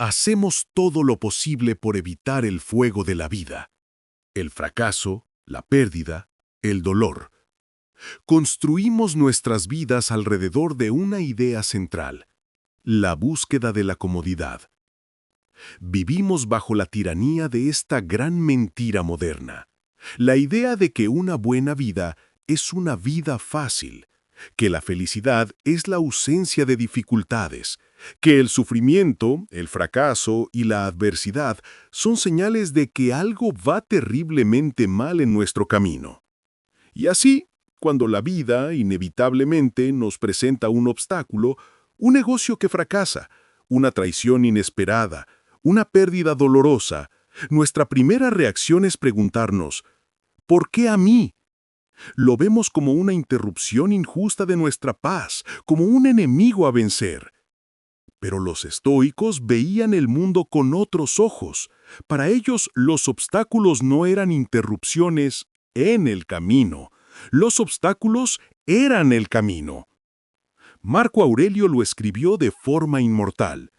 Hacemos todo lo posible por evitar el fuego de la vida, el fracaso, la pérdida, el dolor. Construimos nuestras vidas alrededor de una idea central, la búsqueda de la comodidad. Vivimos bajo la tiranía de esta gran mentira moderna, la idea de que una buena vida es una vida fácil, que la felicidad es la ausencia de dificultades, que el sufrimiento, el fracaso y la adversidad son señales de que algo va terriblemente mal en nuestro camino. Y así, cuando la vida inevitablemente nos presenta un obstáculo, un negocio que fracasa, una traición inesperada, una pérdida dolorosa, nuestra primera reacción es preguntarnos, ¿por qué a mí? Lo vemos como una interrupción injusta de nuestra paz, como un enemigo a vencer. Pero los estoicos veían el mundo con otros ojos. Para ellos, los obstáculos no eran interrupciones en el camino. Los obstáculos eran el camino. Marco Aurelio lo escribió de forma inmortal.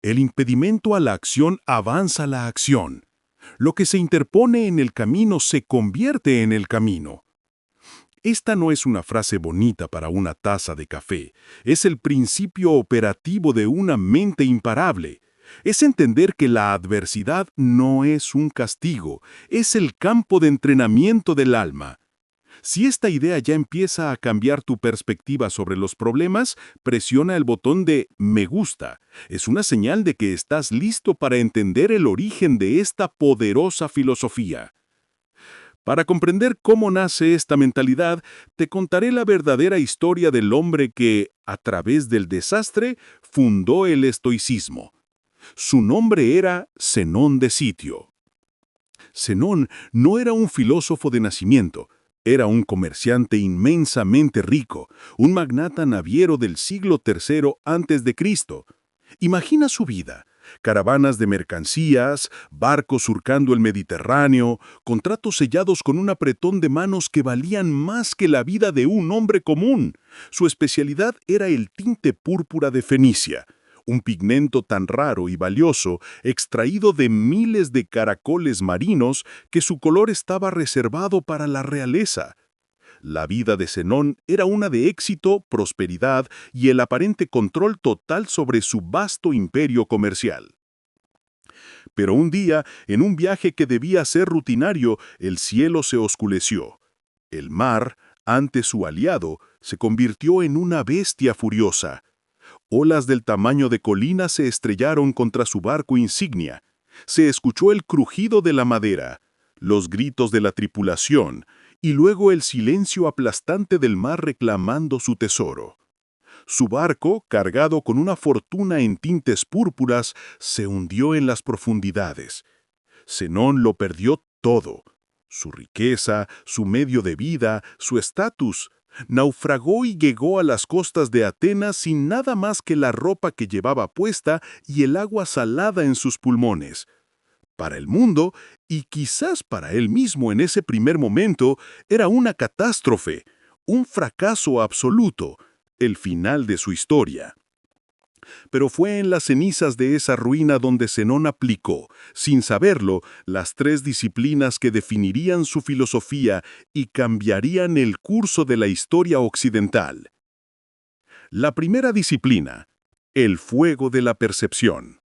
El impedimento a la acción avanza la acción. Lo que se interpone en el camino se convierte en el camino. Esta no es una frase bonita para una taza de café, es el principio operativo de una mente imparable. Es entender que la adversidad no es un castigo, es el campo de entrenamiento del alma. Si esta idea ya empieza a cambiar tu perspectiva sobre los problemas, presiona el botón de "me gusta". Es una señal de que estás listo para entender el origen de esta poderosa filosofía. Para comprender cómo nace esta mentalidad, te contaré la verdadera historia del hombre que, a través del desastre, fundó el estoicismo. Su nombre era Zenón de Sitio. Zenón no era un filósofo de nacimiento, era un comerciante inmensamente rico, un magnate naviero del siglo III a.C. Imagina su vida. Caravanas de mercancías, barcos surcando el Mediterráneo, contratos sellados con un apretón de manos que valían más que la vida de un hombre común. Su especialidad era el tinte púrpura de Fenicia, un pigmento tan raro y valioso, extraído de miles de caracoles marinos, que su color estaba reservado para la realeza. La vida de Zenón era una de éxito, prosperidad y el aparente control total sobre su vasto imperio comercial. Pero un día, en un viaje que debía ser rutinario, el cielo se oscureció. El mar, ante su aliado, se convirtió en una bestia furiosa. Olas del tamaño de colinas se estrellaron contra su barco insignia. Se escuchó el crujido de la madera, los gritos de la tripulación, y luego el silencio aplastante del mar reclamando su tesoro. Su barco, cargado con una fortuna en tintes púrpuras, se hundió en las profundidades. Zenón lo perdió todo: su riqueza, su medio de vida, su estatus. Naufragó y llegó a las costas de Atenas sin nada más que la ropa que llevaba puesta y el agua salada en sus pulmones. Para el mundo, y quizás para él mismo en ese primer momento, era una catástrofe, un fracaso absoluto, el final de su historia. Pero fue en las cenizas de esa ruina donde Zenón aplicó, sin saberlo, las 3 disciplinas que definirían su filosofía y cambiarían el curso de la historia occidental. La primera disciplina: el fuego de la percepción.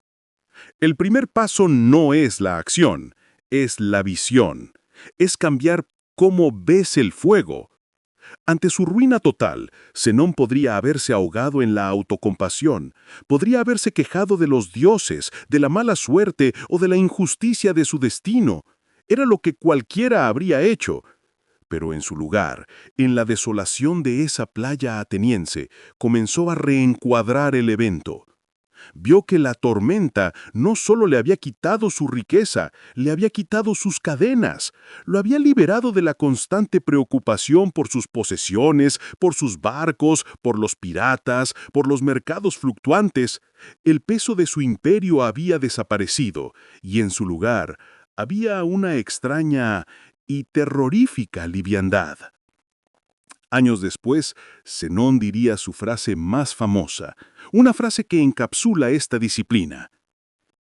El primer paso no es la acción, es la visión. Es cambiar cómo ves el fuego. Ante su ruina total, Zenón podría haberse ahogado en la autocompasión, podría haberse quejado de los dioses, de la mala suerte o de la injusticia de su destino. Era lo que cualquiera habría hecho. Pero en su lugar, en la desolación de esa playa ateniense, comenzó a reencuadrar el evento. Vio que la tormenta no solo le había quitado su riqueza, le había quitado sus cadenas, lo había liberado de la constante preocupación por sus posesiones, por sus barcos, por los piratas, por los mercados fluctuantes. El peso de su imperio había desaparecido, y en su lugar había una extraña y terrorífica liviandad. Años después, Zenón diría su frase más famosa, una frase que encapsula esta disciplina: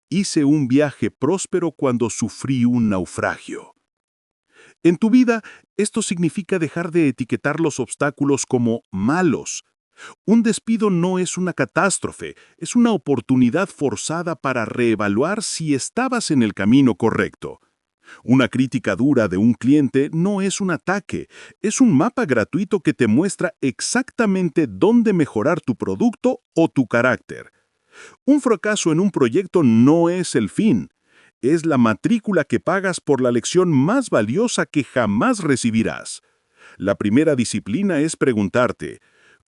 Hice un viaje próspero cuando sufrí un naufragio. En tu vida, esto significa dejar de etiquetar los obstáculos como malos. Un despido no es una catástrofe, es una oportunidad forzada para reevaluar si estabas en el camino correcto. Una crítica dura de un cliente no es un ataque, es un mapa gratuito que te muestra exactamente dónde mejorar tu producto o tu carácter. Un fracaso en un proyecto no es el fin, es la matrícula que pagas por la lección más valiosa que jamás recibirás. La primera disciplina es preguntarte,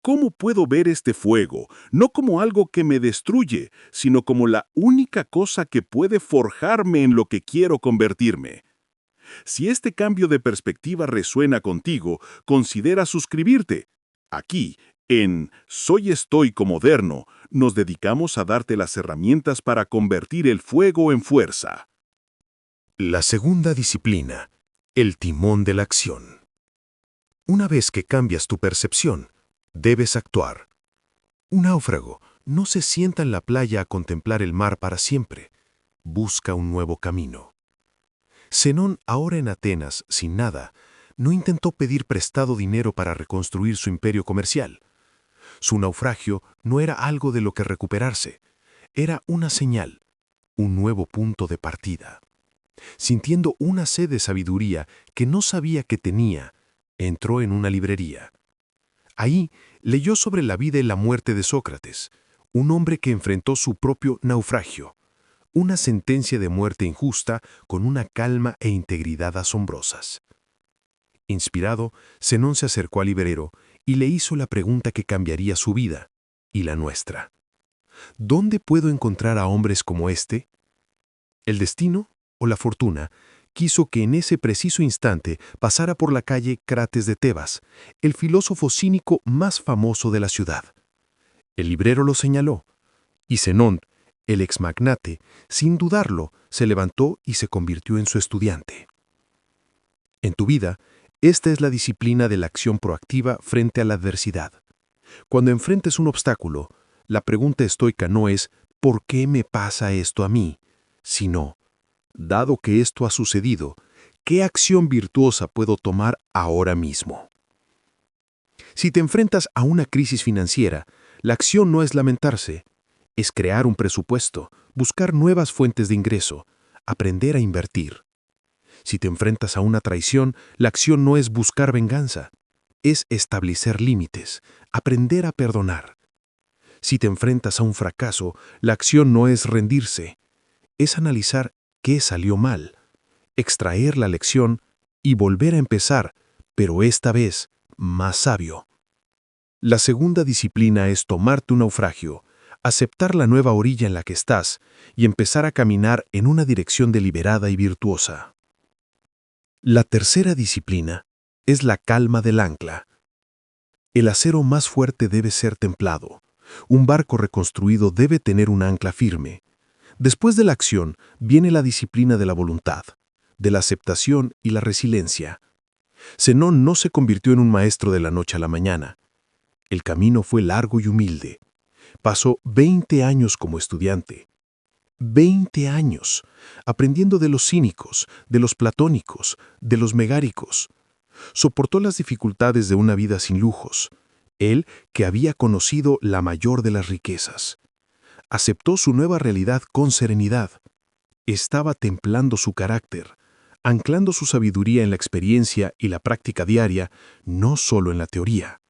¿cómo puedo ver este fuego, no como algo que me destruye, sino como la única cosa que puede forjarme en lo que quiero convertirme? Si este cambio de perspectiva resuena contigo, considera suscribirte. Aquí, en Soy Estoico Moderno, nos dedicamos a darte las herramientas para convertir el fuego en fuerza. La segunda disciplina, el timón de la acción. Una vez que cambias tu percepción, debes actuar. Un náufrago no se sienta en la playa a contemplar el mar para siempre. Busca un nuevo camino. Zenón, ahora en Atenas, sin nada, no intentó pedir prestado dinero para reconstruir su imperio comercial. Su naufragio no era algo de lo que recuperarse, era una señal, un nuevo punto de partida. Sintiendo una sed de sabiduría que no sabía que tenía, entró en una librería. Ahí leyó sobre la vida y la muerte de Sócrates, un hombre que enfrentó su propio naufragio, una sentencia de muerte injusta con una calma e integridad asombrosas. Inspirado, Zenón se acercó al librero y le hizo la pregunta que cambiaría su vida y la nuestra. ¿Dónde puedo encontrar a hombres como este? El destino, o la fortuna, quiso que en ese preciso instante pasara por la calle Crates de Tebas, el filósofo cínico más famoso de la ciudad. El librero lo señaló, y Zenón, el exmagnate, sin dudarlo, se levantó y se convirtió en su estudiante. En tu vida, esta es la disciplina de la acción proactiva frente a la adversidad. Cuando enfrentes un obstáculo, la pregunta estoica no es ¿por qué me pasa esto a mí?, sino dado que esto ha sucedido, ¿qué acción virtuosa puedo tomar ahora mismo? Si te enfrentas a una crisis financiera, la acción no es lamentarse, es crear un presupuesto, buscar nuevas fuentes de ingreso, aprender a invertir. Si te enfrentas a una traición, la acción no es buscar venganza, es establecer límites, aprender a perdonar. Si te enfrentas a un fracaso, la acción no es rendirse, es analizar qué salió mal, extraer la lección y volver a empezar, pero esta vez más sabio. La segunda disciplina es tomar tu naufragio, aceptar la nueva orilla en la que estás y empezar a caminar en una dirección deliberada y virtuosa. La tercera disciplina es la calma del ancla. El acero más fuerte debe ser templado. Un barco reconstruido debe tener un ancla firme. Después de la acción viene la disciplina de la voluntad, de la aceptación y la resiliencia. Zenón no se convirtió en un maestro de la noche a la mañana. El camino fue largo y humilde. Pasó 20 años como estudiante. 20 años, aprendiendo de los cínicos, de los platónicos, de los megáricos. Soportó las dificultades de una vida sin lujos. Él, que había conocido la mayor de las riquezas. Aceptó su nueva realidad con serenidad. Estaba templando su carácter, anclando su sabiduría en la experiencia y la práctica diaria, no solo en la teoría.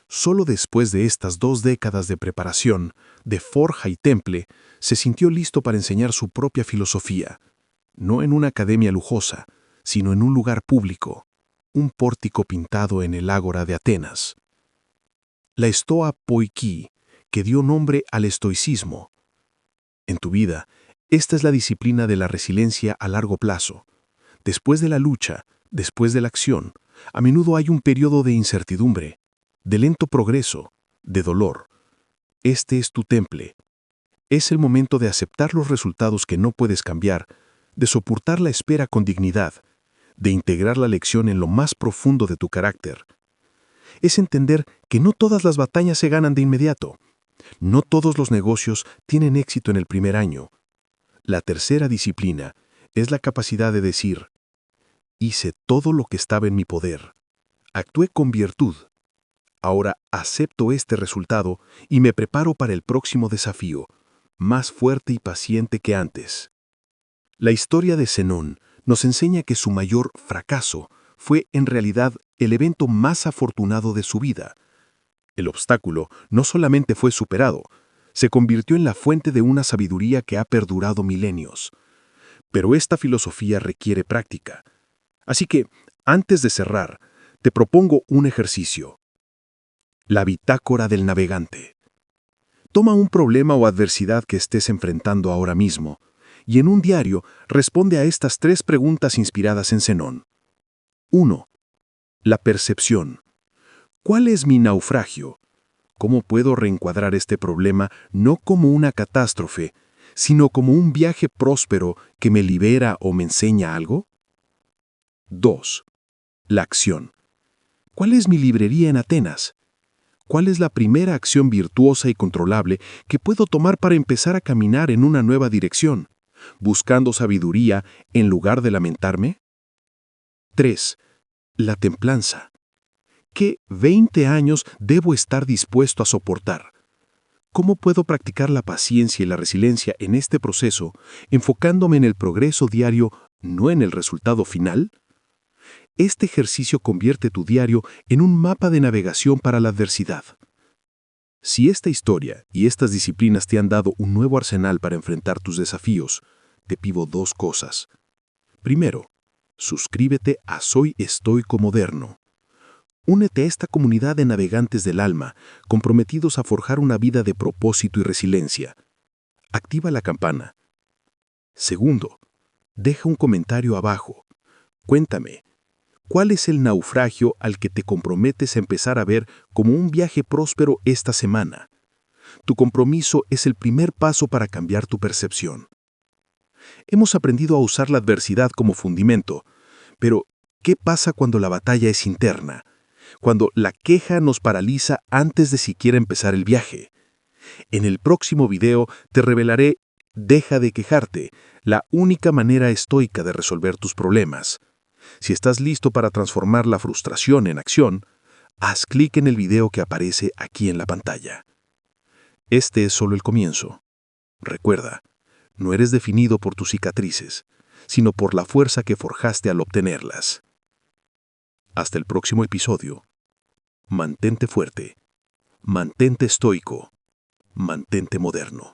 Solo después de estas 2 décadas de preparación, de forja y temple, se sintió listo para enseñar su propia filosofía, no en una academia lujosa, sino en un lugar público, un pórtico pintado en el ágora de Atenas. La Stoa Poikí, que dio nombre al estoicismo. En tu vida, esta es la disciplina de la resiliencia a largo plazo. Después de la lucha, después de la acción, a menudo hay un periodo de incertidumbre, de lento progreso, de dolor. Este es tu temple. Es el momento de aceptar los resultados que no puedes cambiar, de soportar la espera con dignidad, de integrar la lección en lo más profundo de tu carácter. Es entender que no todas las batallas se ganan de inmediato. No todos los negocios tienen éxito en el primer año. La tercera disciplina es la capacidad de decir: hice todo lo que estaba en mi poder. Actué con virtud. Ahora acepto este resultado y me preparo para el próximo desafío, más fuerte y paciente que antes. La historia de Zenón nos enseña que su mayor fracaso fue en realidad el evento más afortunado de su vida. El obstáculo no solamente fue superado, se convirtió en la fuente de una sabiduría que ha perdurado milenios. Pero esta filosofía requiere práctica. Así que, antes de cerrar, te propongo un ejercicio. La bitácora del navegante. Toma un problema o adversidad que estés enfrentando ahora mismo y en un diario responde a estas 3 preguntas inspiradas en Zenón. 1. La percepción. ¿Cuál es mi naufragio? ¿Cómo puedo reencuadrar este problema no como una catástrofe, sino como un viaje próspero que me libera o me enseña algo? 2. La acción. ¿Cuál es mi librería en Atenas? ¿Cuál es la primera acción virtuosa y controlable que puedo tomar para empezar a caminar en una nueva dirección, buscando sabiduría en lugar de lamentarme? 3. La templanza. ¿Qué 20 años debo estar dispuesto a soportar? ¿Cómo puedo practicar la paciencia y la resiliencia en este proceso, enfocándome en el progreso diario, no en el resultado final? Este ejercicio convierte tu diario en un mapa de navegación para la adversidad. Si esta historia y estas disciplinas te han dado un nuevo arsenal para enfrentar tus desafíos, te pido 2 cosas. Primero, suscríbete a Soy Estoico Moderno. Únete a esta comunidad de navegantes del alma, comprometidos a forjar una vida de propósito y resiliencia. Activa la campana. Segundo, deja un comentario abajo. Cuéntame, ¿cuál es el naufragio al que te comprometes a empezar a ver como un viaje próspero esta semana? Tu compromiso es el primer paso para cambiar tu percepción. Hemos aprendido a usar la adversidad como fundamento, pero ¿qué pasa cuando la batalla es interna? Cuando la queja nos paraliza antes de siquiera empezar el viaje. En el próximo video te revelaré Deja de quejarte, la única manera estoica de resolver tus problemas. Si estás listo para transformar la frustración en acción, haz clic en el video que aparece aquí en la pantalla. Este es solo el comienzo. Recuerda, no eres definido por tus cicatrices, sino por la fuerza que forjaste al obtenerlas. Hasta el próximo episodio. Mantente fuerte, mantente estoico, mantente moderno.